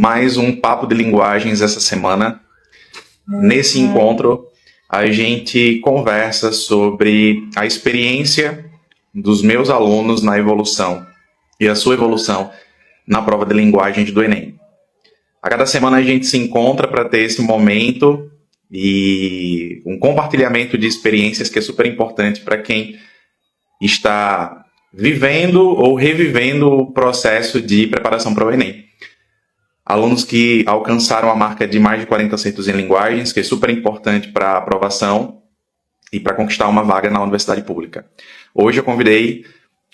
mais um Papo de Linguagens essa semana. Nesse encontro, a gente conversa sobre a experiência dos meus alunos na evolução e a sua evolução na prova de linguagens do Enem. A cada semana a gente se encontra para ter esse momento e um compartilhamento de experiências que é super importante para quem está vivendo ou revivendo o processo de preparação para o Enem. Alunos que alcançaram a marca de mais de 40 acertos em linguagens, que é super importante para a aprovação e para conquistar uma vaga na universidade pública. Hoje eu convidei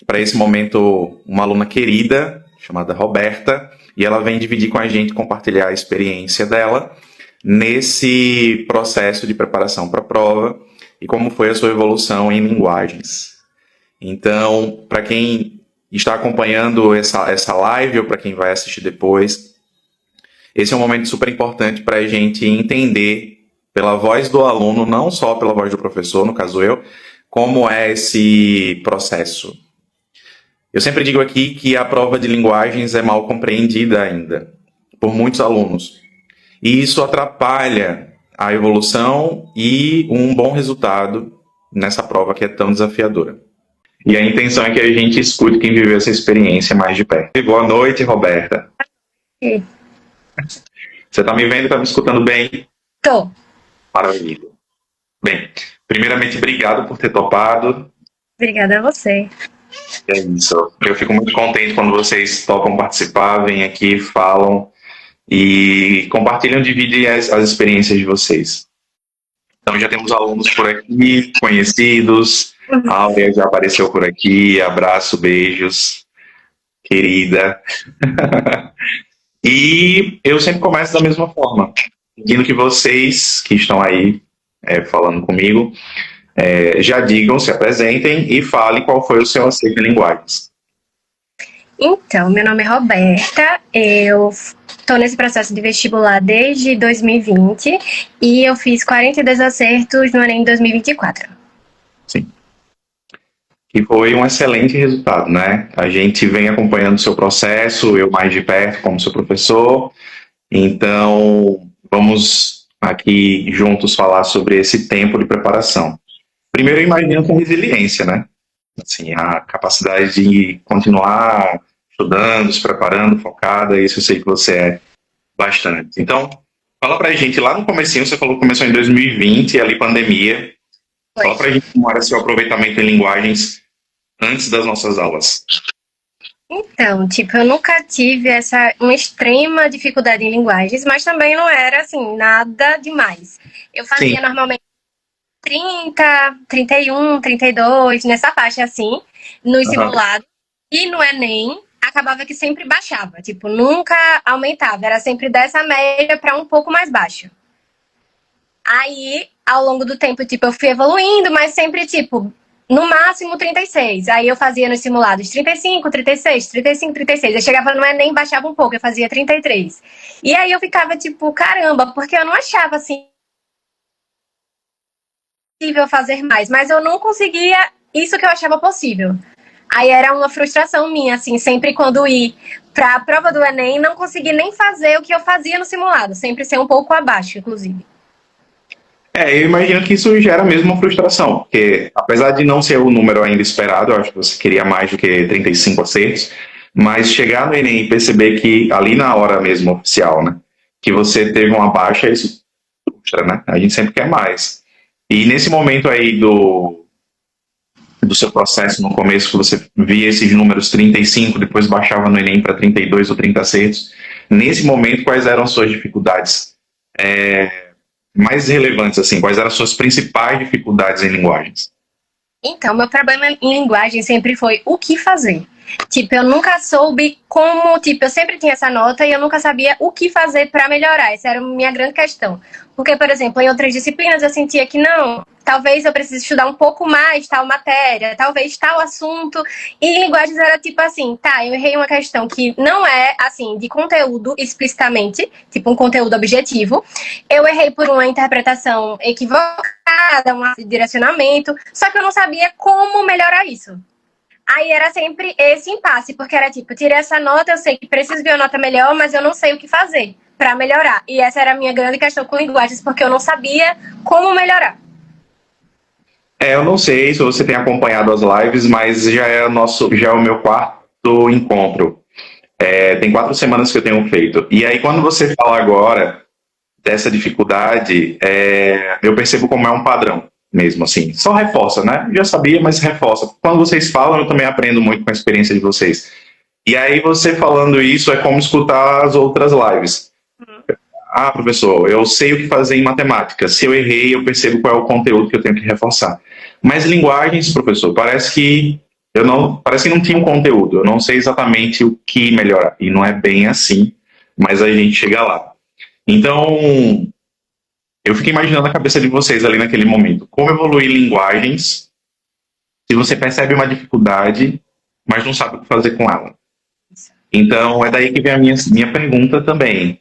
para esse momento uma aluna querida, chamada Roberta, e ela vem dividir com a gente, compartilhar a experiência dela nesse processo de preparação para a prova e como foi a sua evolução em linguagens. Então, para quem está acompanhando essa live ou para quem vai assistir depois, esse é um momento super importante para a gente entender pela voz do aluno, não só pela voz do professor, no caso eu, como é esse processo. Eu sempre digo aqui que a prova de linguagens é mal compreendida ainda por muitos alunos. E isso atrapalha a evolução e um bom resultado nessa prova que é tão desafiadora. E a intenção é que a gente escute quem viveu essa experiência mais de perto. Boa noite, Roberta. Sim. Você está me vendo e está me escutando bem? Tô. Maravilha. Bem, primeiramente, obrigado por ter topado. Obrigada a você. É isso. Eu fico muito contente quando vocês topam participar, vêm aqui, falam e compartilham, dividem as experiências de vocês. Então já temos alunos por aqui, conhecidos. A Áurea já apareceu por aqui. Abraço, beijos, querida. E eu sempre começo da mesma forma, pedindo que vocês que estão aí falando comigo já digam, se apresentem e falem qual foi o seu acerto em linguagens. Então, meu nome é Roberta, eu estou nesse processo de vestibular desde 2020 e eu fiz 42 acertos no Enem 2024. Sim. E foi um excelente resultado, né? A gente vem acompanhando o seu processo, eu mais de perto como seu professor, então vamos aqui juntos falar sobre esse tempo de preparação. Primeiro, eu imagino com resiliência, né? Assim, a capacidade de continuar estudando, se preparando, focada, isso eu sei que você é bastante. Então, fala pra gente, lá no comecinho, você falou que começou em 2020, ali pandemia. Fala pra gente como era seu aproveitamento em linguagens antes das nossas aulas. Então, eu nunca tive uma extrema dificuldade em linguagens, mas também não era, assim, nada demais. Eu fazia normalmente 30, 31, 32, nessa faixa assim, nos simulados. E no Enem, acabava que sempre baixava. Nunca aumentava. Era sempre dessa média para um pouco mais baixo. Aí, ao longo do tempo, eu fui evoluindo, mas sempre, no máximo 36. Aí eu fazia nos simulados 35, 36, 35, 36. Eu chegava no Enem, baixava um pouco, eu fazia 33. E aí eu ficava caramba, porque eu não achava, assim, possível fazer mais, mas eu não conseguia isso que eu achava possível. Aí era uma frustração minha, assim, sempre quando ir para a prova do Enem, não conseguir nem fazer o que eu fazia no simulado, sempre ser um pouco abaixo, inclusive. Eu imagino que isso gera mesmo uma frustração, porque apesar de não ser o número ainda esperado, eu acho que você queria mais do que 35 acertos, mas chegar no Enem e perceber que ali na hora mesmo oficial, né, que você teve uma baixa, isso frustra, né? A gente sempre quer mais. E nesse momento aí do seu processo, no começo, que você via esses números 35, depois baixava no Enem para 32 ou 30 acertos, nesse momento, quais eram as suas dificuldades mais relevantes, assim? Quais eram as suas principais dificuldades em linguagens? Então, meu problema em linguagem sempre foi o que fazer. Eu nunca soube como, eu sempre tinha essa nota e eu nunca sabia o que fazer para melhorar. Essa era a minha grande questão. Porque, por exemplo, em outras disciplinas eu sentia que não, talvez eu precise estudar um pouco mais tal matéria, talvez tal assunto. E em linguagens era assim, eu errei uma questão que não é, assim, de conteúdo explicitamente, um conteúdo objetivo. Eu errei por uma interpretação equivocada, um direcionamento, só que eu não sabia como melhorar isso. Aí era sempre esse impasse, porque era tipo, tirei essa nota, eu sei que preciso ver uma nota melhor, mas eu não sei o que fazer para melhorar. E essa era a minha grande questão com linguagens, porque eu não sabia como melhorar. Eu não sei se você tem acompanhado as lives, mas já é o meu quarto encontro. Tem 4 semanas que eu tenho feito. E aí, quando você fala agora dessa dificuldade, eu percebo como é um padrão mesmo, assim. Só reforça, né? Já sabia, mas reforça. Quando vocês falam, eu também aprendo muito com a experiência de vocês. E aí, você falando isso, é como escutar as outras lives. Ah, professor, eu sei o que fazer em matemática. Se eu errei, eu percebo qual é o conteúdo que eu tenho que reforçar. Mas linguagens, professor, parece que não tinha um conteúdo. Eu não sei exatamente o que melhorar. E não é bem assim, mas a gente chega lá. Então, eu fico imaginando a cabeça de vocês ali naquele momento. Como evoluir linguagens se você percebe uma dificuldade, mas não sabe o que fazer com ela? Então, é daí que vem a minha pergunta também.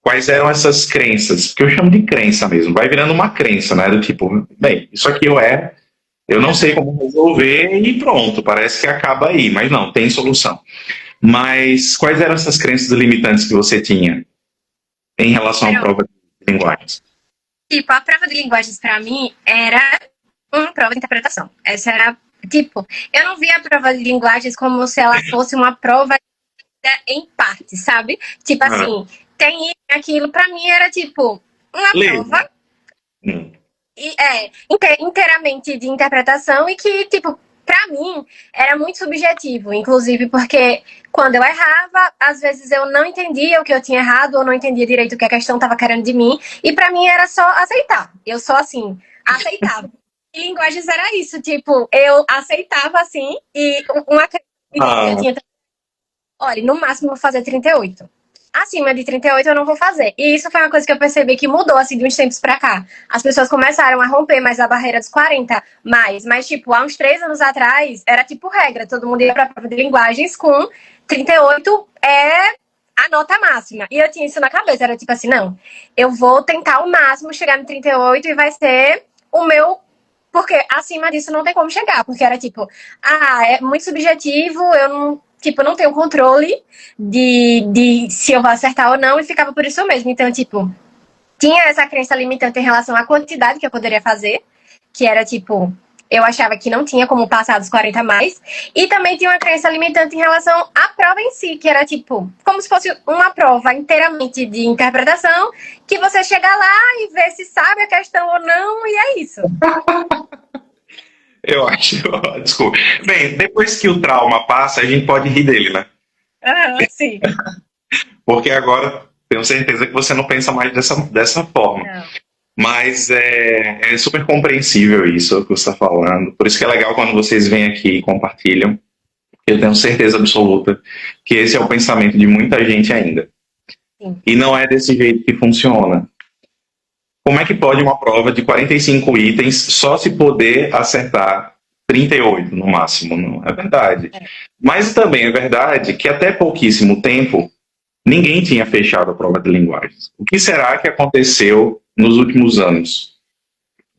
Quais eram essas crenças? Que eu chamo de crença mesmo. Vai virando uma crença, né? Do tipo, bem, isso aqui eu não sei como resolver e pronto, parece que acaba aí. Mas não, tem solução. Mas quais eram essas crenças limitantes que você tinha em relação à prova de linguagens? Tipo, a prova de linguagens para mim era uma prova de interpretação. Essa era, tipo, eu não via a prova de linguagens como se ela fosse uma prova em parte, sabe? Tipo assim, tem isso, aquilo, para mim era tipo uma prova inteiramente de interpretação e que, tipo, pra mim era muito subjetivo, inclusive porque quando eu errava, às vezes eu não entendia o que eu tinha errado ou não entendia direito o que a questão estava querendo de mim, e pra mim era só aceitar. Eu só assim, aceitava. E linguagens era isso, tipo, eu aceitava assim e uma eu tinha, olha, no máximo eu vou fazer 38. Acima de 38 eu não vou fazer. E isso foi uma coisa que eu percebi que mudou, assim, de uns tempos pra cá. As pessoas começaram a romper mais a barreira dos 40 mais. Mas, tipo, há uns 3 anos atrás, era tipo regra. Todo mundo ia pra prova de linguagens com 38 a nota máxima. E eu tinha isso na cabeça. Era tipo assim, não, eu vou tentar ao máximo chegar no 38 e vai ser o meu... Porque acima disso não tem como chegar. Porque era tipo, é muito subjetivo, eu não... Tipo, eu não tenho controle de se eu vou acertar ou não, e ficava por isso mesmo. Então, tipo, tinha essa crença limitante em relação à quantidade que eu poderia fazer, que era, tipo, eu achava que não tinha como passar dos 40 mais. E também tinha uma crença limitante em relação à prova em si, que era, tipo, como se fosse uma prova inteiramente de interpretação, que você chega lá e vê se sabe a questão ou não, e é isso. Eu acho. Desculpa. Bem, depois que o trauma passa, a gente pode rir dele, né? Sim. Porque agora tenho certeza que você não pensa mais dessa forma. Não. Mas é super compreensível isso que você está falando. Por isso que é legal quando vocês vêm aqui e compartilham. Eu tenho certeza absoluta que esse é o pensamento de muita gente ainda. Sim. E não é desse jeito que funciona. Como é que pode uma prova de 45 itens só se poder acertar 38 no máximo? Não é verdade. Mas também é verdade que até pouquíssimo tempo ninguém tinha fechado a prova de linguagens. O que será que aconteceu nos últimos anos?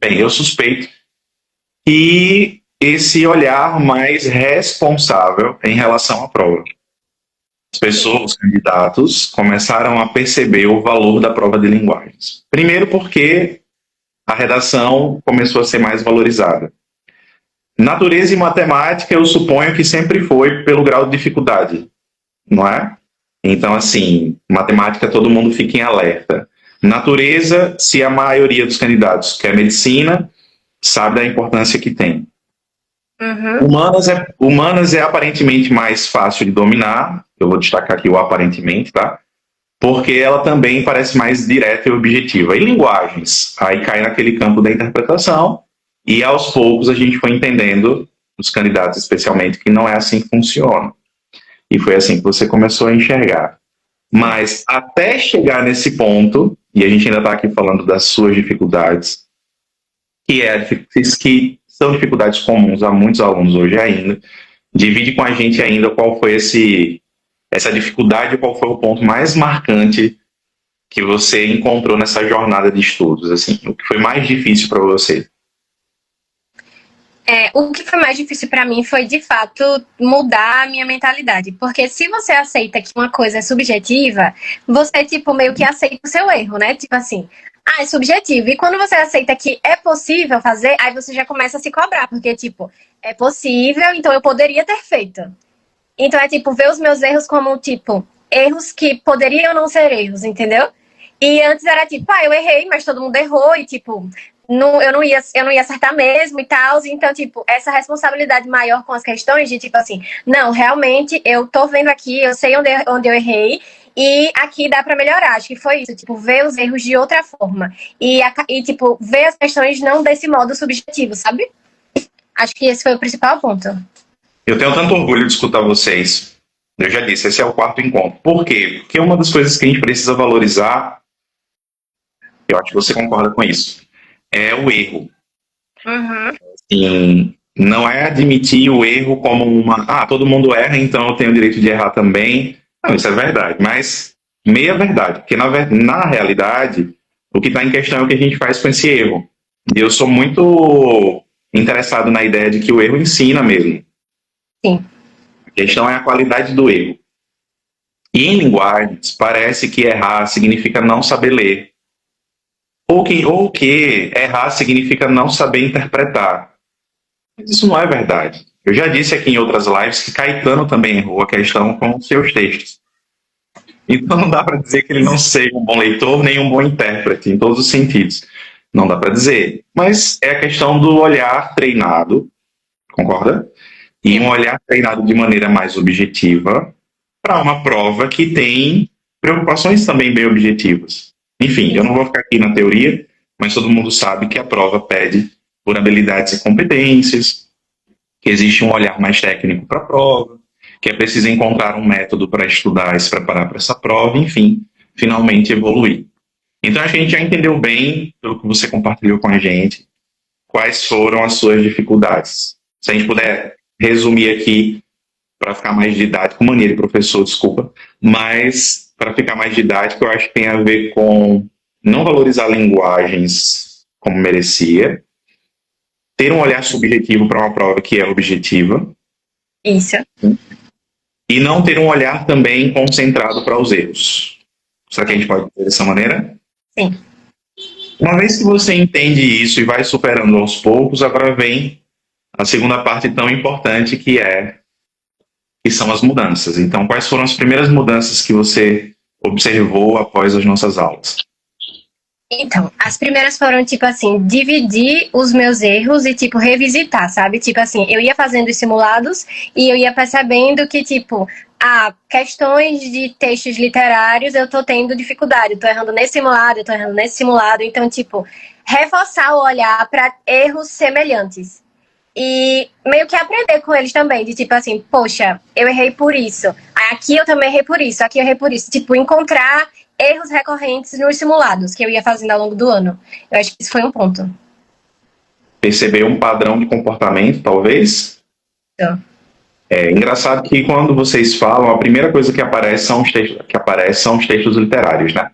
Bem, eu suspeito que esse olhar mais responsável em relação à prova. As pessoas, os candidatos, começaram a perceber o valor da prova de linguagens. Primeiro porque a redação começou a ser mais valorizada. Natureza e matemática, eu suponho que sempre foi pelo grau de dificuldade, não é? Então, assim, matemática todo mundo fica em alerta. Natureza, se a maioria dos candidatos quer medicina, sabe da importância que tem. Humanas é aparentemente mais fácil de dominar, eu vou destacar aqui o aparentemente, tá? Porque ela também parece mais direta e objetiva. E linguagens, aí cai naquele campo da interpretação, e aos poucos a gente foi entendendo, os candidatos especialmente, que não é assim que funciona. E foi assim que você começou a enxergar. Mas até chegar nesse ponto, e a gente ainda está aqui falando das suas dificuldades, que são dificuldades comuns a muitos alunos hoje ainda. Divide com a gente ainda qual foi essa dificuldade, qual foi o ponto mais marcante que você encontrou nessa jornada de estudos, assim, o que foi mais difícil para você? O que foi mais difícil pra mim foi, de fato, mudar a minha mentalidade. Porque se você aceita que uma coisa é subjetiva, você, tipo, meio que aceita o seu erro, né? Tipo assim, é subjetivo. E quando você aceita que é possível fazer, aí você já começa a se cobrar. Porque, tipo, é possível, então eu poderia ter feito. Então é, tipo, ver os meus erros como, tipo, erros que poderiam não ser erros, entendeu? E antes era tipo, eu errei, mas todo mundo errou, e tipo, não, eu não ia acertar mesmo e tal. Então, tipo, essa responsabilidade maior com as questões de tipo assim, não, realmente eu tô vendo aqui, eu sei onde eu errei, e aqui dá pra melhorar. Acho que foi isso, tipo, ver os erros de outra forma. E tipo, ver as questões não desse modo subjetivo, sabe? Acho que esse foi o principal ponto. Eu tenho tanto orgulho de escutar vocês. Eu já disse, esse é o quarto encontro. Por quê? Porque uma das coisas que a gente precisa valorizar, eu acho que você concorda com isso, é o erro. Uhum. E não é admitir o erro como todo mundo erra, então eu tenho o direito de errar também. Não, isso é verdade, mas meia verdade, porque na realidade, o que está em questão é o que a gente faz com esse erro. E eu sou muito interessado na ideia de que o erro ensina mesmo. Sim. A questão é a qualidade do erro. E em linguagens, parece que errar significa não saber ler. Ou que errar significa não saber interpretar. Mas isso não é verdade. Eu já disse aqui em outras lives que Caetano também errou a questão com os seus textos. Então não dá para dizer que ele não seja um bom leitor nem um bom intérprete, em todos os sentidos. Não dá para dizer. Mas é a questão do olhar treinado, concorda? E um olhar treinado de maneira mais objetiva para uma prova que tem preocupações também bem objetivas. Enfim, eu não vou ficar aqui na teoria, mas todo mundo sabe que a prova pede por habilidades e competências, que existe um olhar mais técnico para a prova, que é preciso encontrar um método para estudar e se preparar para essa prova, enfim, finalmente evoluir. Então, acho que a gente já entendeu bem, pelo que você compartilhou com a gente, quais foram as suas dificuldades. Se a gente puder resumir aqui, para ficar mais didático, mania de professor, desculpa, mas para ficar mais didático, eu acho que tem a ver com não valorizar linguagens como merecia, ter um olhar subjetivo para uma prova que é objetiva. Isso. E não ter um olhar também concentrado para os erros. Será que a gente pode dizer dessa maneira? Sim. Uma vez que você entende isso e vai superando aos poucos, agora vem a segunda parte tão importante que são as mudanças. Então, quais foram as primeiras mudanças que você observou após as nossas aulas? Então, as primeiras foram, tipo assim, dividir os meus erros e, tipo, revisitar, sabe? Tipo assim, eu ia fazendo os simulados e eu ia percebendo que, tipo, questões de textos literários eu tô tendo dificuldade. Eu tô errando nesse simulado, eu tô errando nesse simulado. Então, tipo, reforçar o olhar para erros semelhantes. E meio que aprender com eles também, de tipo assim, poxa, eu errei por isso. Aqui eu também errei por isso, aqui eu errei por isso. Tipo, encontrar erros recorrentes nos simulados que eu ia fazendo ao longo do ano. Eu acho que isso foi um ponto. Perceber um padrão de comportamento, talvez? Então. É engraçado que quando vocês falam, a primeira coisa que aparece são os textos literários, né?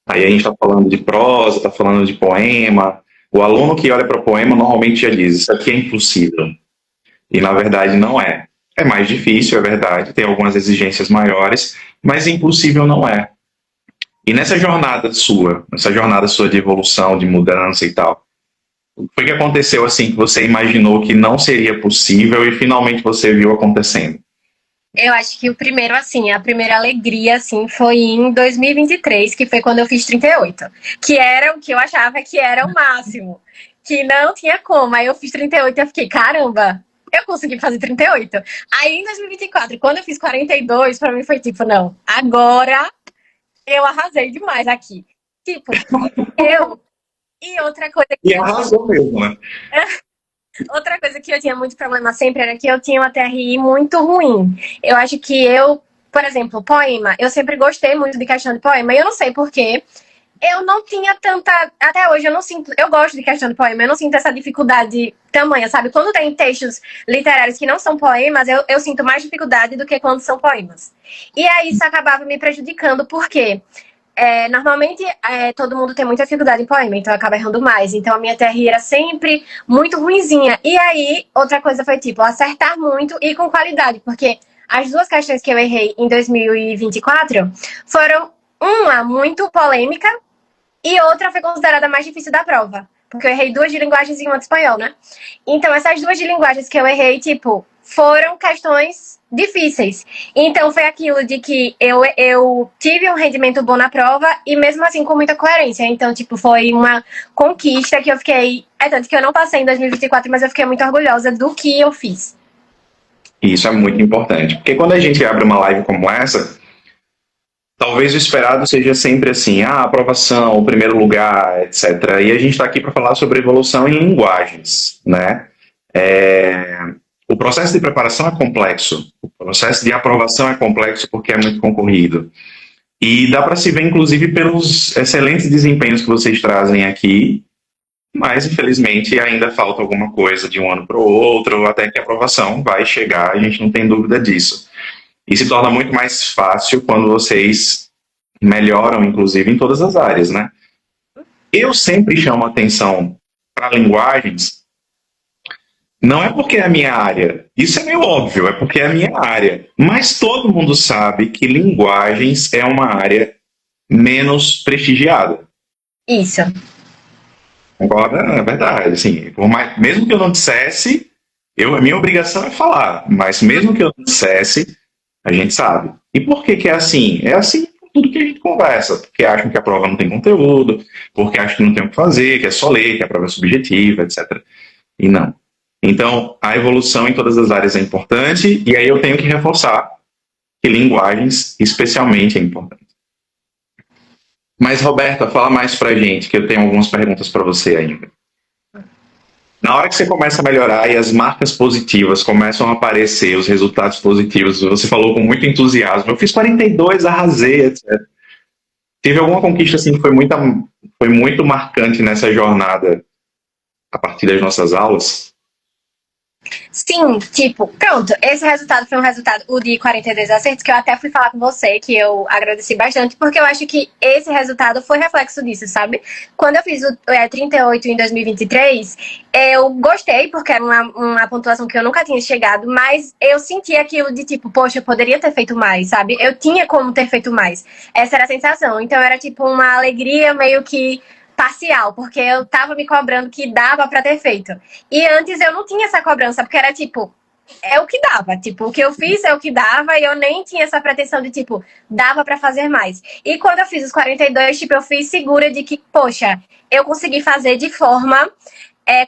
Aí a gente está falando de prosa, está falando de poema. O aluno que olha para o poema normalmente já diz, isso aqui é impossível. E na verdade não é. É mais difícil, é verdade, tem algumas exigências maiores, mas impossível não é. E nessa jornada sua de evolução, de mudança e tal, o que foi que aconteceu assim que você imaginou que não seria possível e finalmente você viu acontecendo? Eu acho que o primeiro, assim, a primeira alegria, assim, foi em 2023, que foi quando eu fiz 38. Que era o que eu achava que era o máximo. Que não tinha como. Aí eu fiz 38 e eu fiquei, caramba, eu consegui fazer 38. Aí em 2024, quando eu fiz 42, pra mim foi tipo, não, agora eu arrasei demais aqui. Tipo, eu. E outra coisa E arrasou mesmo, né? Outra coisa que eu tinha muito problema sempre era que eu tinha uma TRI muito ruim. Eu acho que por exemplo, poema, eu sempre gostei muito de questão de poema, e eu não sei porquê. Eu não tinha tanta. Até hoje eu não sinto. Eu gosto de questão de poema, eu não sinto essa dificuldade tamanha, sabe? Quando tem textos literários que não são poemas, eu sinto mais dificuldade do que quando são poemas. E aí isso acabava me prejudicando, por quê? Normalmente todo mundo tem muita dificuldade em poema, então acaba errando mais. Então a minha TRI era sempre muito ruinzinha. E aí, outra coisa foi tipo, acertar muito e com qualidade, porque as duas questões que eu errei em 2024 foram uma muito polêmica e outra foi considerada a mais difícil da prova. Porque eu errei duas de linguagens e uma de espanhol, né? Então, essas duas de linguagens que eu errei, tipo, foram questões difíceis. Então, foi aquilo de que eu tive um rendimento bom na prova e, mesmo assim, com muita coerência. Então, tipo, foi uma conquista que eu fiquei. É tanto que eu não passei em 2024, mas eu fiquei muito orgulhosa do que eu fiz. E isso é muito importante, porque quando a gente abre uma live como essa, talvez o esperado seja sempre assim, aprovação, o primeiro lugar, etc. E a gente está aqui para falar sobre evolução em linguagens, né? O processo de preparação é complexo, o processo de aprovação é complexo porque é muito concorrido. E dá para se ver, inclusive, pelos excelentes desempenhos que vocês trazem aqui, mas, infelizmente, ainda falta alguma coisa de um ano para o outro, até que a aprovação vai chegar, a gente não tem dúvida disso. E se torna muito mais fácil quando vocês melhoram, inclusive, em todas as áreas, né? Eu sempre chamo atenção para linguagens, não é porque é a minha área, isso é meio óbvio, é porque é a minha área. Mas todo mundo sabe que linguagens é uma área menos prestigiada. Isso. Agora, é verdade, assim, mesmo que eu não dissesse, a minha obrigação é falar, mas mesmo que eu não dissesse, a gente sabe. E por que que é assim? É assim por tudo que a gente conversa, porque acham que a prova não tem conteúdo, porque acham que não tem o que fazer, que é só ler, que a prova é subjetiva, etc. E não. Então, a evolução em todas as áreas é importante, e aí eu tenho que reforçar que linguagens, especialmente, é importante. Mas, Roberta, fala mais pra gente, que eu tenho algumas perguntas para você ainda. Na hora que você começa a melhorar e as marcas positivas começam a aparecer, os resultados positivos, você falou com muito entusiasmo, eu fiz 42, arrasei, etc. Teve alguma conquista assim que foi muito marcante nessa jornada a partir das nossas aulas? Sim, tipo, pronto, esse resultado foi um resultado, o de 42 acertos, que eu até fui falar com você, que eu agradeci bastante, porque eu acho que esse resultado foi reflexo disso, sabe? Quando eu fiz o 38 em 2023, eu gostei, porque era uma pontuação que eu nunca tinha chegado, mas eu senti aquilo de tipo, poxa, eu poderia ter feito mais, sabe? Eu tinha como ter feito mais. Essa era a sensação. Então era tipo uma alegria meio que parcial, porque eu tava me cobrando que dava para ter feito. E antes eu não tinha essa cobrança, porque era tipo, é o que dava. Tipo, o que eu fiz é o que dava e eu nem tinha essa pretensão de, tipo, dava para fazer mais. E quando eu fiz os 42, tipo, eu fui segura de que, poxa, eu consegui fazer de forma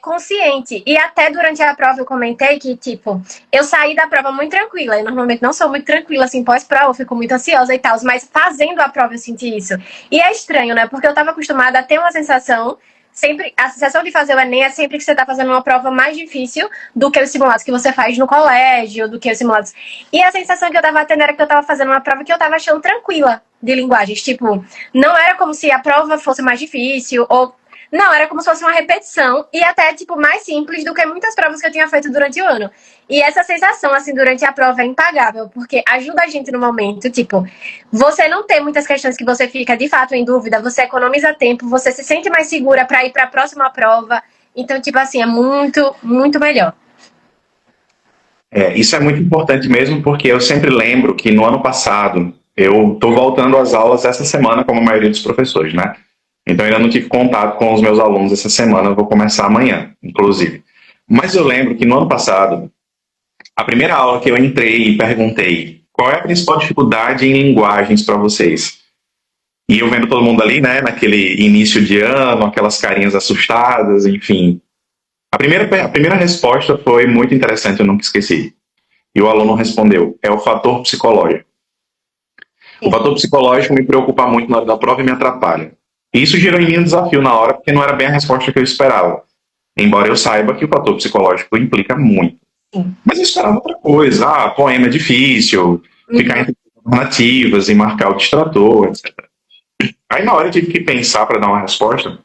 consciente. E até durante a prova eu comentei que, tipo, eu saí da prova muito tranquila. Eu normalmente não sou muito tranquila, assim, pós-prova, eu fico muito ansiosa e tal, mas fazendo a prova eu senti isso. E é estranho, né? Porque eu tava acostumada a ter uma sensação. Sempre, a sensação de fazer o Enem é sempre que você está fazendo uma prova mais difícil do que os simulados que você faz no colégio, do que os simulados. E a sensação que eu estava tendo era que eu estava fazendo uma prova que eu estava achando tranquila de linguagens. Tipo, não era como se a prova fosse mais difícil, ou. Não, era como se fosse uma repetição e até, tipo, mais simples do que muitas provas que eu tinha feito durante o ano. E essa sensação, assim, durante a prova é impagável, porque ajuda a gente no momento, tipo, você não tem muitas questões que você fica de fato em dúvida, você economiza tempo, você se sente mais segura para ir para a próxima prova. Então, tipo assim, é muito, muito melhor. Isso é muito importante mesmo, porque eu sempre lembro que no ano passado, eu estou voltando às aulas essa semana, como a maioria dos professores, né? Então, ainda não tive contato com os meus alunos essa semana, eu vou começar amanhã, inclusive. Mas eu lembro que no ano passado, a primeira aula que eu entrei e perguntei qual é a principal dificuldade em linguagens para vocês? E eu vendo todo mundo ali, né, naquele início de ano, aquelas carinhas assustadas, enfim. A primeira resposta foi muito interessante, eu nunca esqueci. E o aluno respondeu, é o fator psicológico. O fator psicológico me preocupa muito na hora da prova e me atrapalha. E isso gerou em mim um desafio na hora, porque não era bem a resposta que eu esperava. Embora eu saiba que o fator psicológico implica muito. Sim. Mas eu esperava outra coisa. Poema é difícil, ficar entre alternativas e marcar o distrator, etc. Aí na hora eu tive que pensar para dar uma resposta.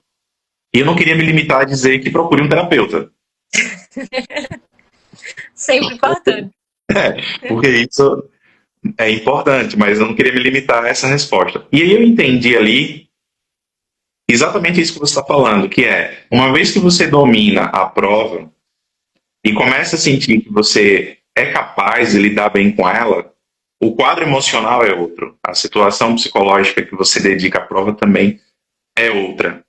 E eu não queria me limitar a dizer que procure um terapeuta. Sempre importante. Porque isso É importante, mas eu não queria me limitar a essa resposta. E aí eu entendi ali exatamente isso que você está falando, que é, uma vez que você domina a prova e começa a sentir que você é capaz de lidar bem com ela, o quadro emocional é outro. A situação psicológica que você dedica à prova também é outra.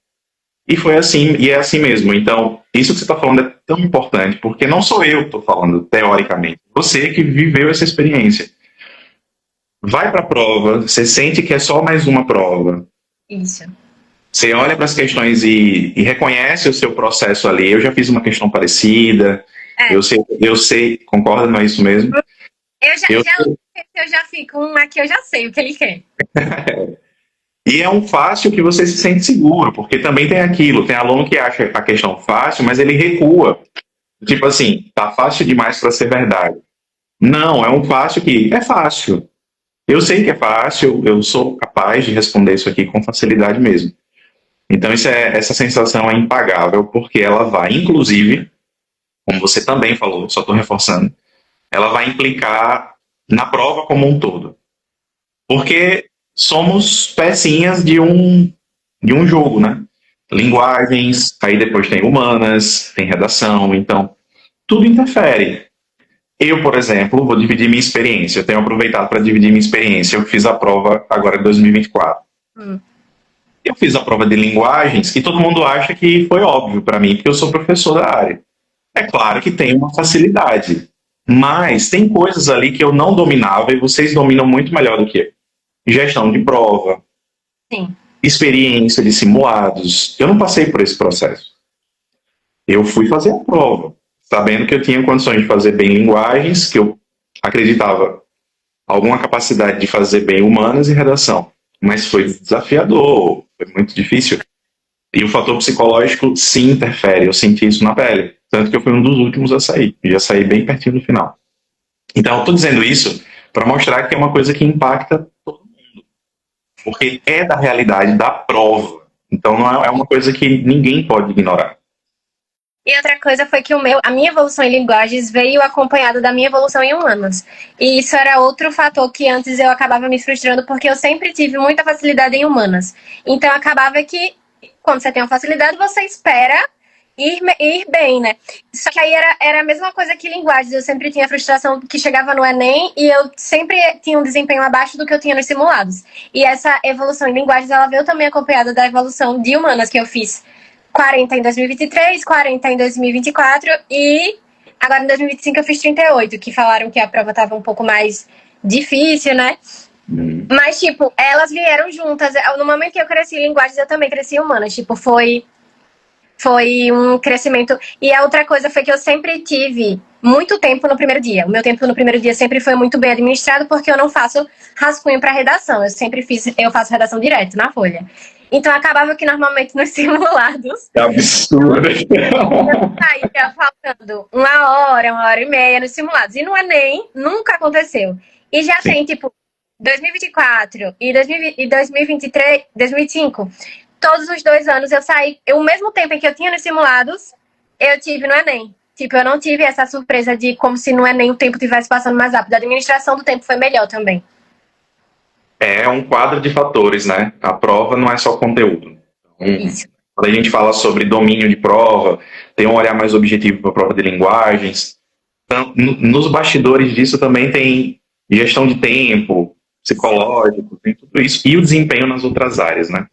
E foi assim, e é assim mesmo. Então, isso que você está falando é tão importante, porque não sou eu que estou falando, teoricamente. Você que viveu essa experiência. Vai para a prova, você sente que é só mais uma prova. Isso. Você olha para as questões e reconhece o seu processo ali. Eu já fiz uma questão parecida. É. Eu sei, concorda, não é isso mesmo? Eu já fico, aqui eu já sei o que ele quer. E é um fácil que você se sente seguro, porque também tem aquilo, tem aluno que acha a questão fácil, mas ele recua. Tipo assim, tá fácil demais para ser verdade. Não, é um fácil que é fácil. Eu sei que é fácil, eu sou capaz de responder isso aqui com facilidade mesmo. Então essa sensação é impagável, porque ela vai, inclusive, como você também falou, só estou reforçando, ela vai implicar na prova como um todo. Porque somos pecinhas de um jogo, né? Linguagens, aí depois tem humanas, tem redação, então tudo interfere. Eu, por exemplo, vou dividir minha experiência. Eu tenho aproveitado para dividir minha experiência. Eu fiz a prova agora em 2024. Eu fiz a prova de linguagens e todo mundo acha que foi óbvio para mim, porque eu sou professor da área. É claro que tem uma facilidade, mas tem coisas ali que eu não dominava e vocês dominam muito melhor do que eu. Gestão de prova, Sim. experiência de simulados. Eu não passei por esse processo. Eu fui fazer a prova, sabendo que eu tinha condições de fazer bem linguagens, que eu acreditava alguma capacidade de fazer bem humanas e redação. Mas foi desafiador, foi muito difícil. E o fator psicológico sim interfere, eu senti isso na pele. Tanto que eu fui um dos últimos a sair, já saí bem pertinho do final. Então, eu estou dizendo isso para mostrar que é uma coisa que impacta todo mundo. Porque é da realidade da prova. Então, não é uma coisa que ninguém pode ignorar. E outra coisa foi que a minha evolução em linguagens veio acompanhada da minha evolução em humanas. E isso era outro fator que antes eu acabava me frustrando, porque eu sempre tive muita facilidade em humanas. Então acabava que, quando você tem uma facilidade, você espera ir bem, né? Só que aí era a mesma coisa que linguagens. Eu sempre tinha frustração que chegava no Enem e eu sempre tinha um desempenho abaixo do que eu tinha nos simulados. E essa evolução em linguagens, ela veio também acompanhada da evolução de humanas que eu fiz. 40 em 2023, 40 em 2024 e agora em 2025 eu fiz 38, que falaram que a prova estava um pouco mais difícil, né? Mas, tipo, elas vieram juntas. No momento que eu cresci em linguagens, eu também cresci em humanas. Tipo, foi um crescimento. E a outra coisa foi que eu sempre tive muito tempo no primeiro dia. O meu tempo no primeiro dia sempre foi muito bem administrado, porque eu não faço rascunho para redação. Eu faço redação direto na folha. Então acabava que normalmente nos simulados. É absurdo. Eu saía faltando 1 hora e meia nos simulados. E no Enem nunca aconteceu. E já tem, tipo, 2024 e 2023, 2025. Todos os 2 anos eu saí. O mesmo tempo em que eu tinha nos simulados, eu tive no Enem. Tipo, eu não tive essa surpresa de como se no Enem o tempo estivesse passando mais rápido. A administração do tempo foi melhor também. É um quadro de fatores, né? A prova não é só conteúdo. Isso. Quando a gente fala sobre domínio de prova, tem um olhar mais objetivo para a prova de linguagens. Então, nos bastidores disso também tem gestão de tempo, psicológico, tem tudo isso. E o desempenho nas outras áreas, né?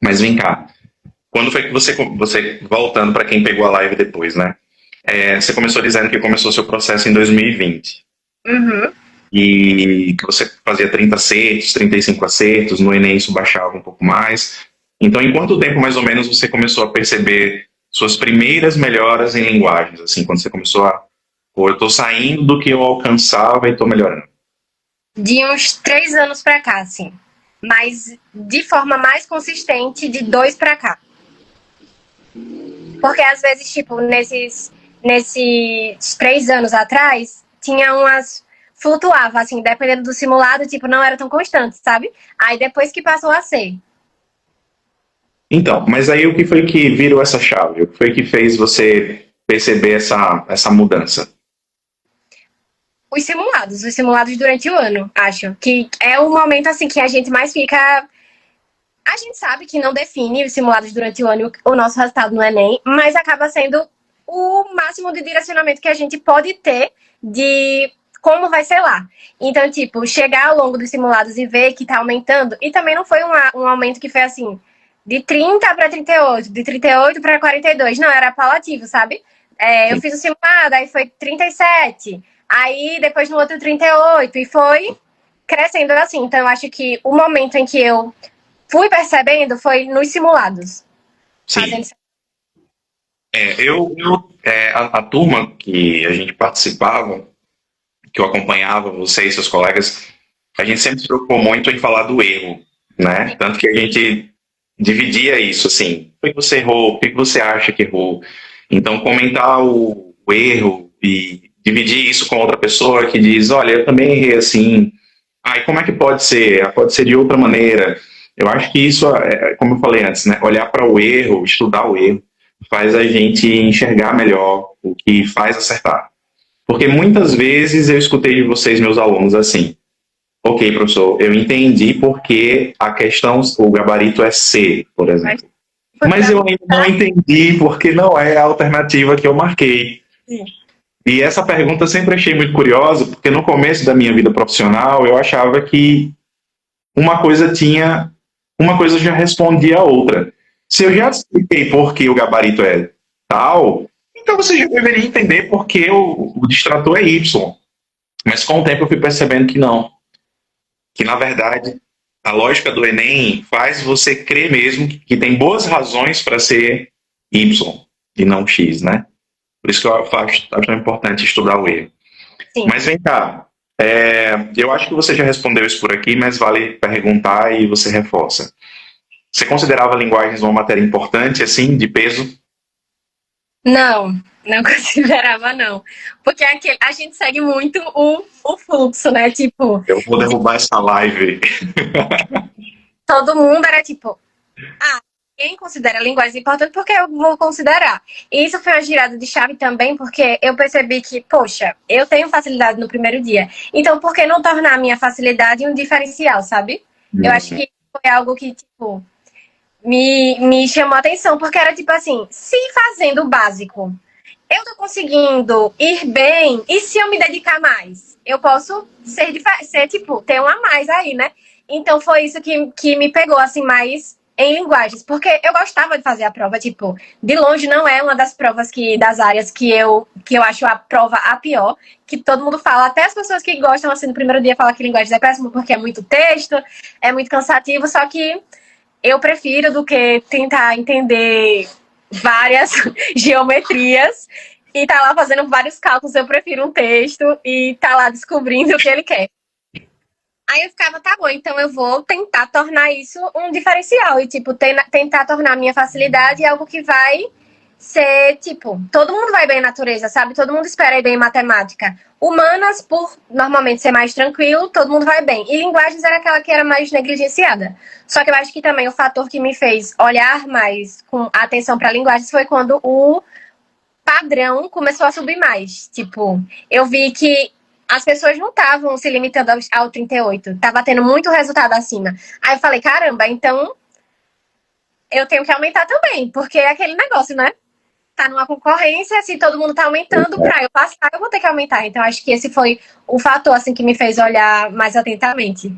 Mas vem cá. Quando foi que você voltando para quem pegou a live depois, né? Você começou dizendo que começou seu processo em 2020. Uhum. E que você fazia 30 acertos, 35 acertos, no Enem isso baixava um pouco mais. Então, em quanto tempo, mais ou menos, você começou a perceber suas primeiras melhoras em linguagens? Assim, quando você começou eu estou saindo do que eu alcançava e estou melhorando. De uns 3 anos para cá, assim. Mas de forma mais consistente, de 2 para cá. Porque às vezes, tipo, nesses 3 anos atrás, tinha flutuava, assim, dependendo do simulado, tipo, não era tão constante, sabe? Aí depois que passou a ser. Então, mas aí o que foi que virou essa chave? O que foi que fez você perceber essa mudança? Os simulados durante o ano, acho. Que é o momento, assim, que a gente mais fica. A gente sabe que não define os simulados durante o ano o nosso resultado no Enem, mas acaba sendo o máximo de direcionamento que a gente pode ter de como vai ser lá. Então, tipo, chegar ao longo dos simulados e ver que tá aumentando, e também não foi um aumento que foi assim, de 30 para 38, de 38 para 42, não, era apelativo, sabe? Eu fiz o simulado, aí foi 37, aí depois no outro 38, e foi crescendo assim. Então, eu acho que o momento em que eu fui percebendo foi nos simulados. Sim. A turma que a gente participava, que eu acompanhava, você e seus colegas, a gente sempre se preocupou muito em falar do erro, né? Tanto que a gente dividia isso, assim, o que você errou, o que você acha que errou. Então, comentar o erro e dividir isso com outra pessoa que diz, olha, eu também errei assim, e como é que pode ser? Pode ser de outra maneira. Eu acho que isso, como eu falei antes, né? Olhar para o erro, estudar o erro, faz a gente enxergar melhor o que faz acertar. Porque muitas vezes eu escutei de vocês, meus alunos, assim, ok, professor, eu entendi porque a questão, o gabarito é C, por exemplo. Mas eu ainda não entendi porque não é a alternativa que eu marquei. Sim. E essa pergunta eu sempre achei muito curiosa, porque no começo da minha vida profissional eu achava que uma coisa já respondia a outra. Se eu já expliquei por que o gabarito é tal, então você já deveria entender por que o distrator é Y. Mas com o tempo eu fui percebendo que não. Que, na verdade, a lógica do Enem faz você crer mesmo que tem boas razões para ser Y e não X, né? Por isso que eu acho tão importante estudar o erro. Sim. Mas vem cá, eu acho que você já respondeu isso por aqui, mas vale perguntar e você reforça. Você considerava linguagens uma matéria importante, assim, de peso? Não considerava, não. Porque a gente segue muito o fluxo, né? Tipo. Eu vou derrubar essa live. Todo mundo era tipo, quem considera a linguagem importante, porque eu vou considerar. E isso foi uma girada de chave também, porque eu percebi que, poxa, eu tenho facilidade no primeiro dia. Então, por que não tornar a minha facilidade um diferencial, sabe? Eu acho que foi algo que, tipo, me chamou a atenção, porque era tipo assim, se fazendo o básico, eu tô conseguindo ir bem, e se eu me dedicar mais? Eu posso ser tipo, ter um a mais aí, né? Então foi isso que me pegou, assim, mais em linguagens, porque eu gostava de fazer a prova, tipo, de longe não é uma das provas das áreas que eu acho a prova a pior, que todo mundo fala, até as pessoas que gostam, assim, no primeiro dia falam que linguagens é péssimo porque é muito texto, é muito cansativo, só que eu prefiro do que tentar entender várias geometrias e tá lá fazendo vários cálculos, eu prefiro um texto e tá lá descobrindo o que ele quer. Aí eu ficava, tá bom, então eu vou tentar tornar isso um diferencial. E, tipo, tentar tornar a minha facilidade algo que vai ser, tipo, todo mundo vai bem em natureza, sabe? Todo mundo espera ir bem em matemática. Humanas, por normalmente ser mais tranquilo, todo mundo vai bem. E linguagens era aquela que era mais negligenciada. Só que eu acho que também o fator que me fez olhar mais com atenção para linguagens foi quando o padrão começou a subir mais. Tipo, eu vi que as pessoas não estavam se limitando ao 38. Tava tendo muito resultado acima. Aí eu falei, caramba, então eu tenho que aumentar também. Porque é aquele negócio, né? Tá numa concorrência, se todo mundo tá aumentando, pra eu passar, eu vou ter que aumentar. Então acho que esse foi o fator, assim, que me fez olhar mais atentamente.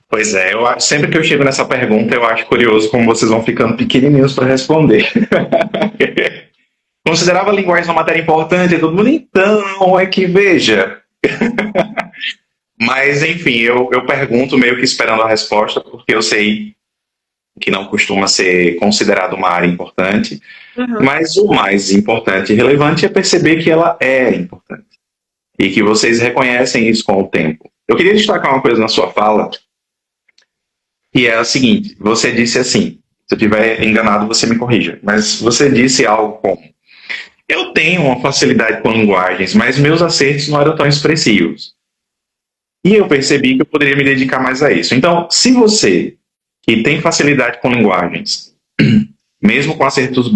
Pois é, sempre que eu chego nessa pergunta, eu acho curioso como vocês vão ficando pequenininhos para responder. Considerava a linguagem uma matéria importante e todo mundo, então, é que veja. Mas, enfim, eu pergunto meio que esperando a resposta, porque eu sei que não costuma ser considerado uma área importante, mas o mais importante e relevante é perceber que ela é importante e que vocês reconhecem isso com o tempo. Eu queria destacar uma coisa na sua fala, que é a seguinte, você disse assim, se eu estiver enganado, você me corrija, mas você disse algo como, eu tenho uma facilidade com linguagens, mas meus acertos não eram tão expressivos. E eu percebi que eu poderia me dedicar mais a isso. Então, se você que tem facilidade com linguagens, mesmo com acertos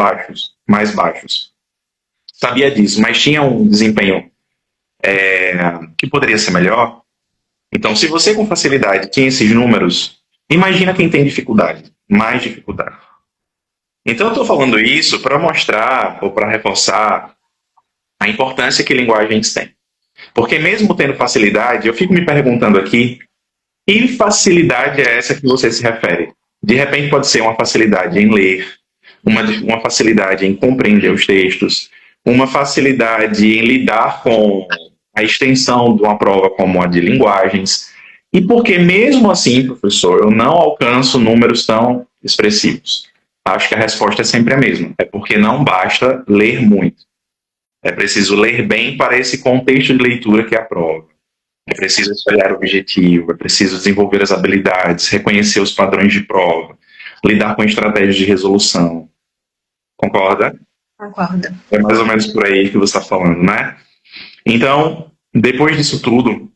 mais baixos, sabia disso, mas tinha um desempenho que poderia ser melhor. Então, se você com facilidade tinha esses números, imagina quem tem dificuldade, mais dificuldade. Então, eu estou falando isso para mostrar ou para reforçar a importância que linguagens têm. Porque mesmo tendo facilidade, eu fico me perguntando aqui, que facilidade é essa que você se refere? De repente pode ser uma facilidade em ler, uma facilidade em compreender os textos, uma facilidade em lidar com a extensão de uma prova como a de linguagens. E porque mesmo assim, professor, eu não alcanço números tão expressivos? Acho que a resposta é sempre a mesma. É porque não basta ler muito. É preciso ler bem para esse contexto de leitura que é a prova. É preciso espelhar o objetivo, é preciso desenvolver as habilidades, reconhecer os padrões de prova, lidar com estratégias de resolução. Concorda? Concordo. É mais ou menos por aí que você está falando, né? Então, depois disso tudo,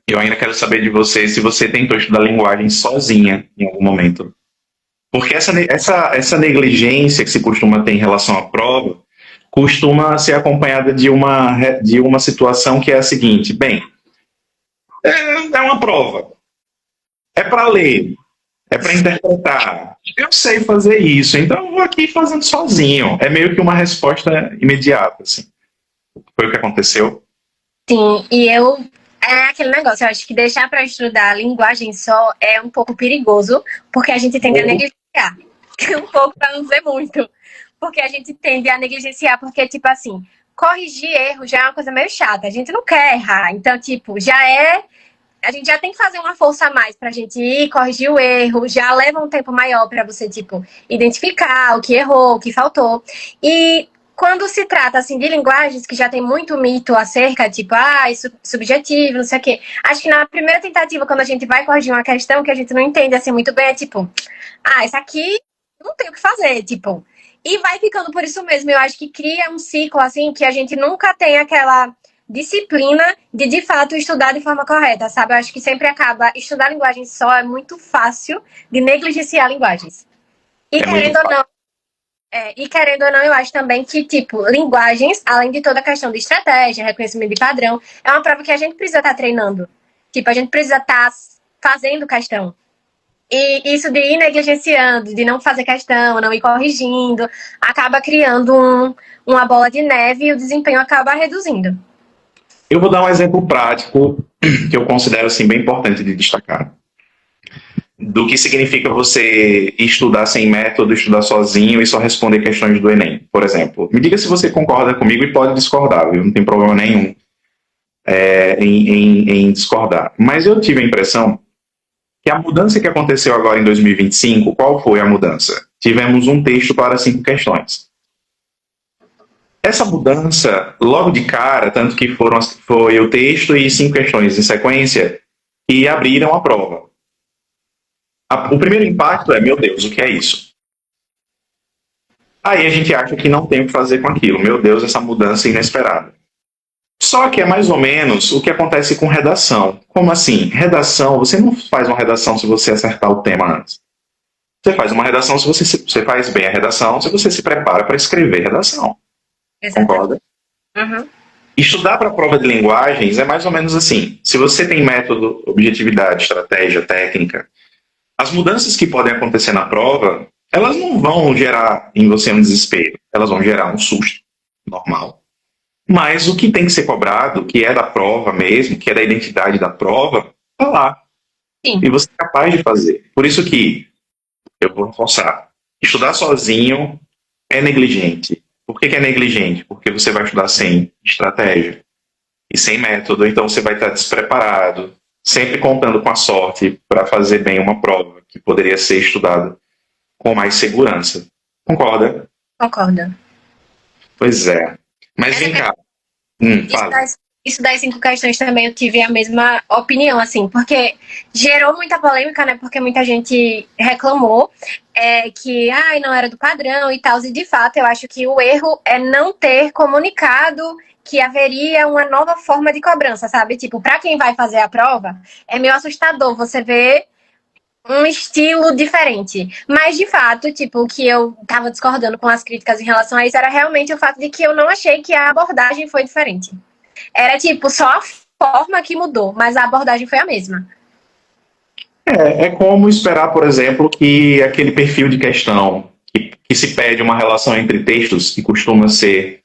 eu ainda quero saber de você se você tentou estudar linguagem sozinha em algum momento. Porque essa negligência que se costuma ter em relação à prova costuma ser acompanhada de uma situação que é a seguinte: bem, é uma prova, é para ler, é para interpretar. Eu sei fazer isso, então eu vou aqui fazendo sozinho. É meio que uma resposta imediata, assim. Foi o que aconteceu? Sim, é aquele negócio, eu acho que deixar para estudar a linguagem só é um pouco perigoso, porque a gente tende a negligenciar. Um pouco, para não dizer muito. Porque a gente tende a negligenciar, porque, tipo assim, corrigir erro já é uma coisa meio chata. A gente não quer errar. Então, tipo, a gente já tem que fazer uma força a mais pra gente ir corrigir o erro, já leva um tempo maior pra você, tipo, identificar o que errou, o que faltou. E quando se trata, assim, de linguagens que já tem muito mito acerca, tipo, isso subjetivo, não sei o quê. Acho que na primeira tentativa, quando a gente vai corrigir uma questão que a gente não entende, assim, muito bem, é tipo, isso aqui não tem o que fazer, tipo. E vai ficando por isso mesmo. Eu acho que cria um ciclo, assim, que a gente nunca tem aquela disciplina de fato, estudar de forma correta, sabe? Eu acho que sempre acaba, estudar linguagem só é muito fácil de negligenciar linguagens. E querendo ou não, eu acho também que, tipo, linguagens, além de toda a questão de estratégia, reconhecimento de padrão, é uma prova que a gente precisa estar treinando. Tipo, a gente precisa estar fazendo questão. E isso de ir negligenciando, de não fazer questão, não ir corrigindo, acaba criando uma bola de neve e o desempenho acaba reduzindo. Eu vou dar um exemplo prático que eu considero assim, bem importante de destacar. Do que significa você estudar sem método, estudar sozinho e só responder questões do Enem. Por exemplo, me diga se você concorda comigo e pode discordar, viu? Não tem problema nenhum em discordar. Mas eu tive a impressão que a mudança que aconteceu agora em 2025, qual foi a mudança? Tivemos um texto para 5 questões. Essa mudança, logo de cara, tanto que foi o texto e 5 questões em sequência, que abriram a prova. O primeiro impacto é, meu Deus, o que é isso? Aí a gente acha que não tem o que fazer com aquilo. Meu Deus, essa mudança inesperada. Só que é mais ou menos o que acontece com redação. Como assim? Redação, você não faz uma redação se você acertar o tema antes. Você faz uma redação se você faz bem a redação, se você se prepara para escrever redação. Exatamente. Concorda? Uhum. Estudar para a prova de linguagens é mais ou menos assim. Se você tem método, objetividade, estratégia, técnica, as mudanças que podem acontecer na prova, elas não vão gerar em você um desespero. Elas vão gerar um susto normal. Mas o que tem que ser cobrado, que é da prova mesmo, que é da identidade da prova, está lá. Sim. E você é capaz de fazer. Por isso que eu vou reforçar. Estudar sozinho é negligente. Por que é negligente? Porque você vai estudar sem estratégia e sem método, então você vai estar despreparado, sempre contando com a sorte para fazer bem uma prova que poderia ser estudada com mais segurança. Concorda? Concordo. Pois é. Mas vem cá. Fala. Isso das 5 questões também eu tive a mesma opinião, assim, porque gerou muita polêmica, né? Porque muita gente reclamou que não era do padrão e tal. E de fato, eu acho que o erro é não ter comunicado que haveria uma nova forma de cobrança, sabe? Tipo, para quem vai fazer a prova, é meio assustador você ver um estilo diferente. Mas, de fato, tipo, o que eu tava discordando com as críticas em relação a isso era realmente o fato de que eu não achei que a abordagem foi diferente. Era tipo, só a forma que mudou, mas a abordagem foi a mesma. É como esperar, por exemplo, que aquele perfil de questão que se pede uma relação entre textos que costumam ser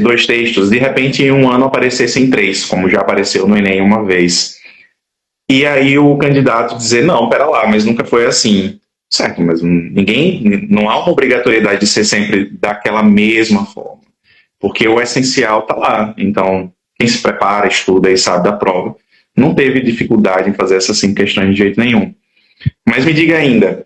dois textos, de repente em um ano aparecessem três, como já apareceu no Enem uma vez. E aí o candidato dizer, não, pera lá, mas nunca foi assim. Certo, mas não há uma obrigatoriedade de ser sempre daquela mesma forma, porque o essencial está lá. Então, quem se prepara, estuda e sabe da prova, não teve dificuldade em fazer essas 5 questões de jeito nenhum. Mas me diga ainda,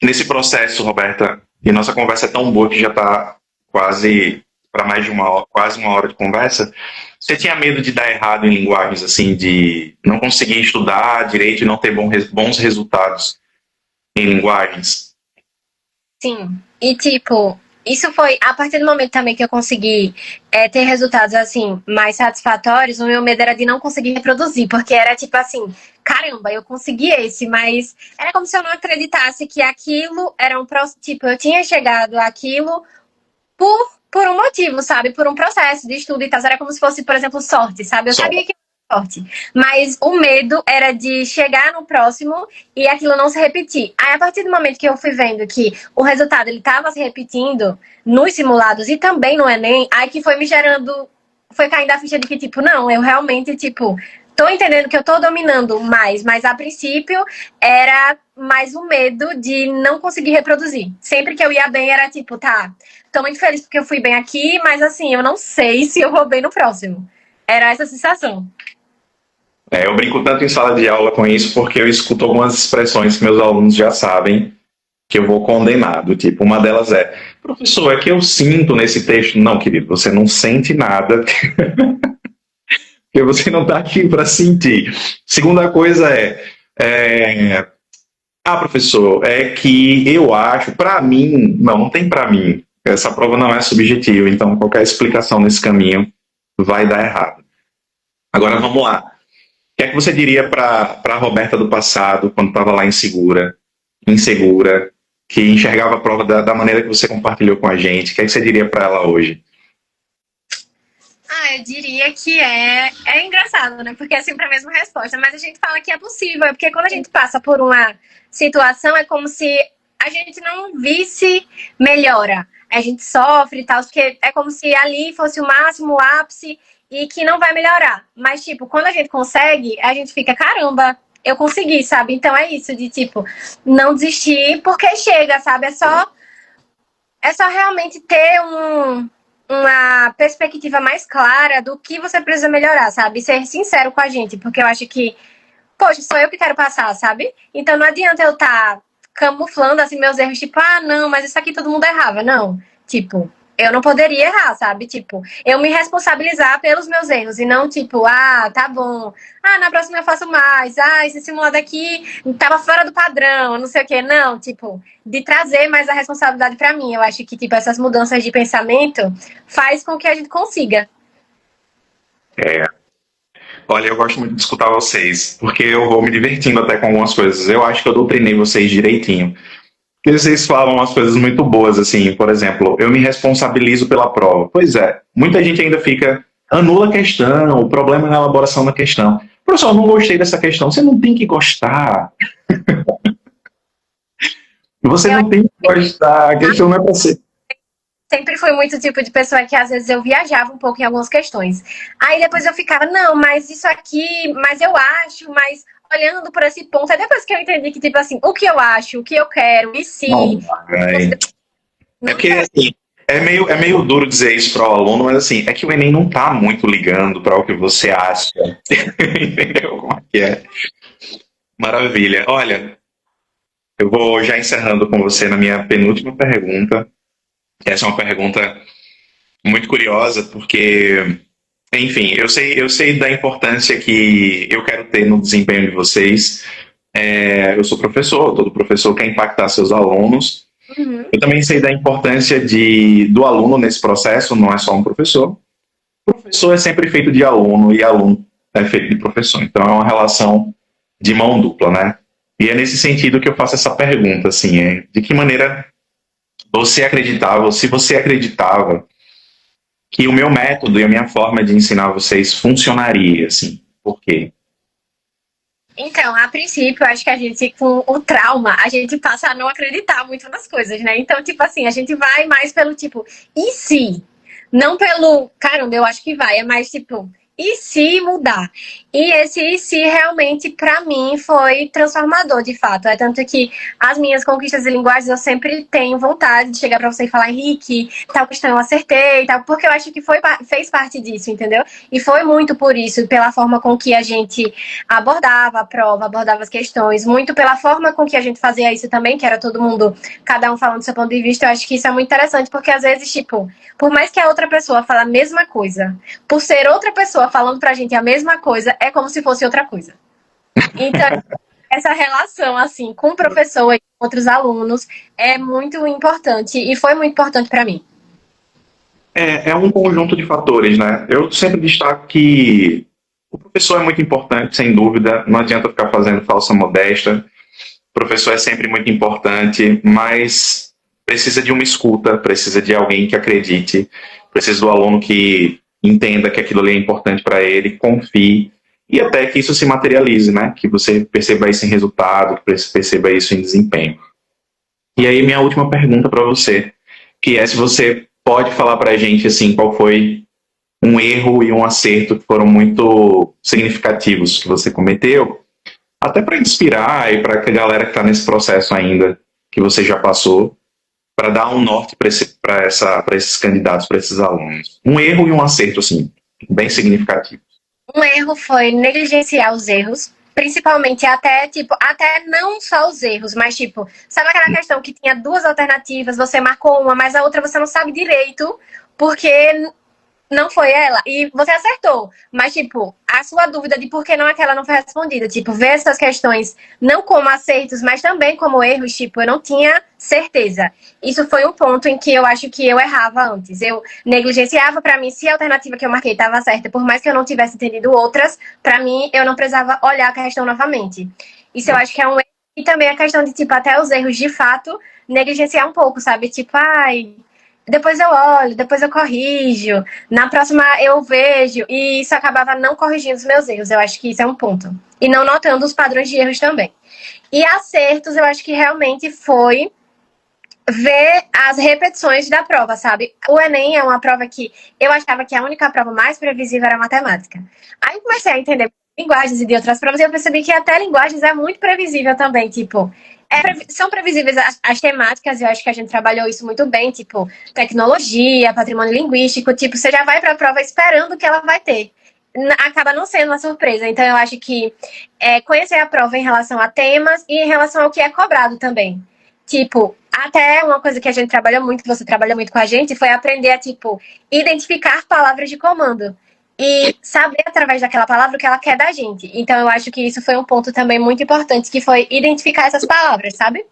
nesse processo, Roberta, e nossa conversa é tão boa que já está quase para mais de uma hora, quase uma hora de conversa. Você tinha medo de dar errado em linguagens, assim, de não conseguir estudar direito e não ter bons resultados em linguagens? Sim. E tipo, isso foi a partir do momento também que eu consegui ter resultados assim mais satisfatórios. O meu medo era de não conseguir reproduzir, porque era tipo assim, caramba, eu consegui esse, mas era como se eu não acreditasse que aquilo era um tipo, eu tinha chegado àquilo por um motivo, sabe? Por um processo de estudo e tal. Era como se fosse, por exemplo, sorte, sabe? Eu sabia que era sorte. Mas o medo era de chegar no próximo e aquilo não se repetir. Aí, a partir do momento que eu fui vendo que o resultado ele estava se repetindo nos simulados e também no Enem, aí que foi me gerando. Foi caindo a ficha de que, tipo, não, eu realmente, tipo, tô entendendo que eu tô dominando mais, mas a princípio era mais o medo de não conseguir reproduzir. Sempre que eu ia bem era tipo, tá, tô muito feliz porque eu fui bem aqui, mas assim, eu não sei se eu vou bem no próximo. Era essa sensação. Eu brinco tanto em sala de aula com isso porque eu escuto algumas expressões que meus alunos já sabem que eu vou condenar. Do tipo, uma delas é, professor, é que eu sinto nesse texto. Não, querido, você não sente nada. Porque você não está aqui para sentir. Segunda coisa professor, é que eu acho, para mim, não tem para mim. Essa prova não é subjetiva, então qualquer explicação nesse caminho vai dar errado. Agora vamos lá. O que é que você diria para a Roberta do passado, quando estava lá insegura, que enxergava a prova da maneira que você compartilhou com a gente? O que é que você diria para ela hoje? Eu diria que é engraçado, né? Porque é sempre a mesma resposta, mas a gente fala que é possível, porque quando a gente passa por uma situação, é como se a gente não visse melhora. A gente sofre e tal, porque é como se ali fosse o máximo, o ápice, e que não vai melhorar. Mas, tipo, quando a gente consegue, a gente fica, caramba, eu consegui, sabe? Então é isso, de tipo, não desistir, porque chega, sabe? É só realmente ter uma perspectiva mais clara do que você precisa melhorar, sabe? Ser sincero com a gente, porque eu acho que, poxa, sou eu que quero passar, sabe? Então não adianta eu estar camuflando assim meus erros, tipo, não, mas isso aqui todo mundo errava. Não, tipo, eu não poderia errar, sabe? Tipo, eu me responsabilizar pelos meus erros e não tipo, tá bom. Na próxima eu faço mais. Esse simulado aqui tava fora do padrão, não sei o quê. Não, tipo, de trazer mais a responsabilidade pra mim. Eu acho que, tipo, essas mudanças de pensamento faz com que a gente consiga. Olha, eu gosto muito de escutar vocês, porque eu vou me divertindo até com algumas coisas. Eu acho que eu doutrinei vocês direitinho. Porque vocês falam umas coisas muito boas, assim, por exemplo, eu me responsabilizo pela prova. Pois é, muita gente ainda fica, anula a questão, o problema é na elaboração da questão. Professor, eu não gostei dessa questão. Você não tem que gostar. Você não tem que gostar. A questão não é para ser. Sempre fui muito tipo de pessoa que às vezes eu viajava um pouco em algumas questões. Aí depois eu ficava, não, mas isso aqui, mas eu acho, mas olhando por esse ponto, aí depois que eu entendi que, tipo assim, o que eu acho, o que eu quero, e se. É porque, assim, é meio duro dizer isso para o aluno, mas assim, é que o Enem não tá muito ligando para o que você acha. Entendeu como é que é? Maravilha. Olha, eu vou já encerrando com você na minha penúltima pergunta. Essa é uma pergunta muito curiosa, porque, enfim, eu sei da importância que eu quero ter no desempenho de vocês. Eu sou professor, todo professor quer impactar seus alunos. Uhum. Eu também sei da importância do aluno nesse processo, não é só um professor. O professor é sempre feito de aluno e aluno é feito de professor. Então é uma relação de mão dupla, né? E é nesse sentido que eu faço essa pergunta, assim, de que maneira você acreditava, ou se você acreditava que o meu método e a minha forma de ensinar vocês funcionaria, assim. Por quê? Então, a princípio, eu acho que a gente, com o trauma, a gente passa a não acreditar muito nas coisas, né? Então, tipo assim, a gente vai mais pelo tipo, e se? Não pelo, caramba, eu acho que vai, é mais tipo, e se mudar? E esse e se realmente, pra mim, foi transformador, de fato. É tanto que as minhas conquistas de linguagens eu sempre tenho vontade de chegar pra você e falar, Henrique, tal questão eu acertei, tal, porque eu acho que fez parte disso, entendeu? E foi muito por isso, pela forma com que a gente abordava a prova, abordava as questões, muito pela forma com que a gente fazia isso também, que era todo mundo, cada um falando do seu ponto de vista. Eu acho que isso é muito interessante, porque às vezes, tipo, por mais que a outra pessoa fale a mesma coisa, por ser outra pessoa falando pra gente a mesma coisa, é como se fosse outra coisa. Então, essa relação, assim, com o professor e com outros alunos é muito importante e foi muito importante para mim. É um conjunto de fatores, né? Eu sempre destaco que o professor é muito importante, sem dúvida. Não adianta ficar fazendo falsa modéstia. O professor é sempre muito importante, mas precisa de uma escuta, precisa de alguém que acredite, precisa do aluno que entenda que aquilo ali é importante para ele, confie, e até que isso se materialize, né? Que você perceba isso em resultado, que você perceba isso em desempenho. E aí, minha última pergunta para você, que é se você pode falar para a gente, assim, qual foi um erro e um acerto que foram muito significativos que você cometeu, até para inspirar e para a galera que está nesse processo ainda, que você já passou, para dar um norte para esses candidatos, para esses alunos. Um erro e um acerto, assim, bem significativo. Um erro foi negligenciar os erros, principalmente até, tipo, até não só os erros, mas, tipo, sabe aquela questão que tinha duas alternativas, você marcou uma, mas a outra você não sabe direito, porque não foi ela. E você acertou. Mas, tipo, a sua dúvida de por que não aquela não foi respondida. Tipo, ver essas questões não como acertos, mas também como erros. Tipo, eu não tinha certeza. Isso foi um ponto em que eu acho que eu errava antes. Eu negligenciava para mim se a alternativa que eu marquei estava certa, por mais que eu não tivesse entendido outras, para mim eu não precisava olhar a questão novamente. Isso eu acho que é um erro. E também a questão de, tipo, até os erros de fato, negligenciar um pouco, sabe? Tipo, ai, depois eu olho, depois eu corrijo, na próxima eu vejo, e isso acabava não corrigindo os meus erros. Eu acho que isso é um ponto. E não notando os padrões de erros também. E acertos, eu acho que realmente foi ver as repetições da prova, sabe? O Enem é uma prova que eu achava que a única prova mais previsível era a matemática. Aí eu comecei a entender linguagens e de outras provas, e eu percebi que até linguagens é muito previsível também, tipo, são previsíveis as temáticas, eu acho que a gente trabalhou isso muito bem, tipo, tecnologia, patrimônio linguístico, tipo, você já vai para a prova esperando o que ela vai ter. Acaba não sendo uma surpresa. Então, eu acho que conhecer a prova em relação a temas e em relação ao que é cobrado também. Tipo, até uma coisa que a gente trabalhou muito, que você trabalhou muito com a gente, foi aprender a, tipo, identificar palavras de comando. E saber através daquela palavra o que ela quer da gente. Então eu acho que isso foi um ponto também muito importante, que foi identificar essas palavras, sabe?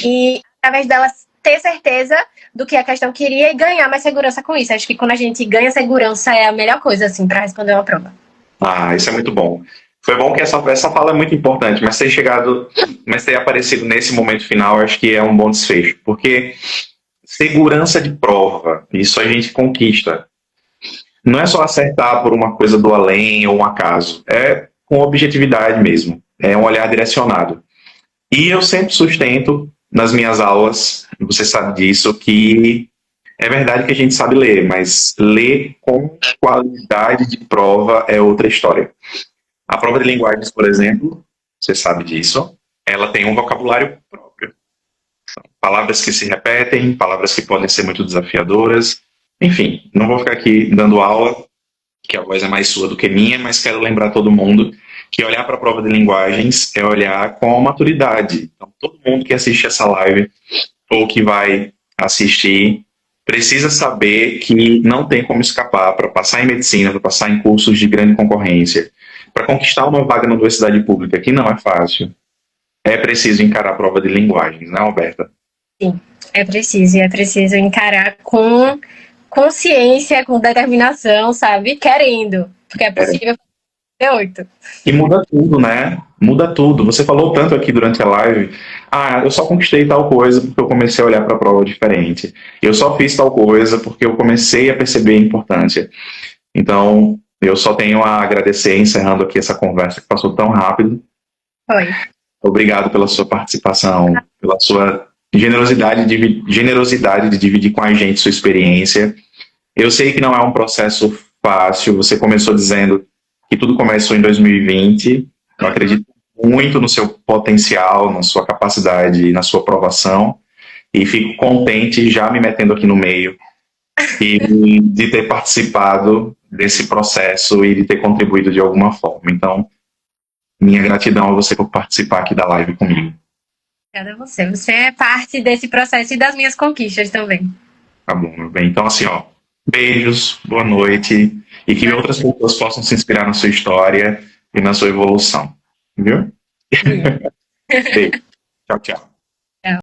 E através delas ter certeza do que a questão queria e ganhar mais segurança com isso. Acho que quando a gente ganha segurança é a melhor coisa, assim, para responder uma prova. Ah, isso é muito bom. Foi bom que essa fala é muito importante, mas ter aparecido nesse momento final, acho que é um bom desfecho, porque segurança de prova, isso a gente conquista. Não é só acertar por uma coisa do além ou um acaso, é com objetividade mesmo, é um olhar direcionado. E eu sempre sustento nas minhas aulas, você sabe disso, que é verdade que a gente sabe ler, mas ler com qualidade de prova é outra história. A prova de linguagens, por exemplo, você sabe disso, ela tem um vocabulário próprio. São palavras que se repetem, palavras que podem ser muito desafiadoras. Enfim, não vou ficar aqui dando aula, que a voz é mais sua do que minha, mas quero lembrar todo mundo que olhar para a prova de linguagens é olhar com maturidade. Então, todo mundo que assiste essa live ou que vai assistir precisa saber que não tem como escapar para passar em medicina, para passar em cursos de grande concorrência, para conquistar uma vaga na universidade pública, que não é fácil. É preciso encarar a prova de linguagens, né, Alberta? Sim, é preciso encarar com consciência, com determinação, sabe? Querendo, porque é possível 38. E muda tudo, né? Muda tudo. Você falou tanto aqui durante a live. Ah, eu só conquistei tal coisa porque eu comecei a olhar para a prova diferente. Eu só fiz tal coisa porque eu comecei a perceber a importância. Então, eu só tenho a agradecer, encerrando aqui essa conversa que passou tão rápido. Foi. Obrigado pela sua participação, pela sua generosidade de dividir com a gente sua experiência. Eu sei que não é um processo fácil. Você começou dizendo que tudo começou em 2020. Eu acredito muito no seu potencial, na sua capacidade, na sua aprovação. E fico contente, já me metendo aqui no meio, e de ter participado desse processo e de ter contribuído de alguma forma. Então, minha gratidão a você por participar aqui da live comigo. Obrigada a você. Você é parte desse processo e das minhas conquistas também. Tá bom, meu bem. Então, assim, ó, beijos, boa noite, e que outras pessoas possam se inspirar na sua história e na sua evolução. Viu? Beijo. Tchau, tchau.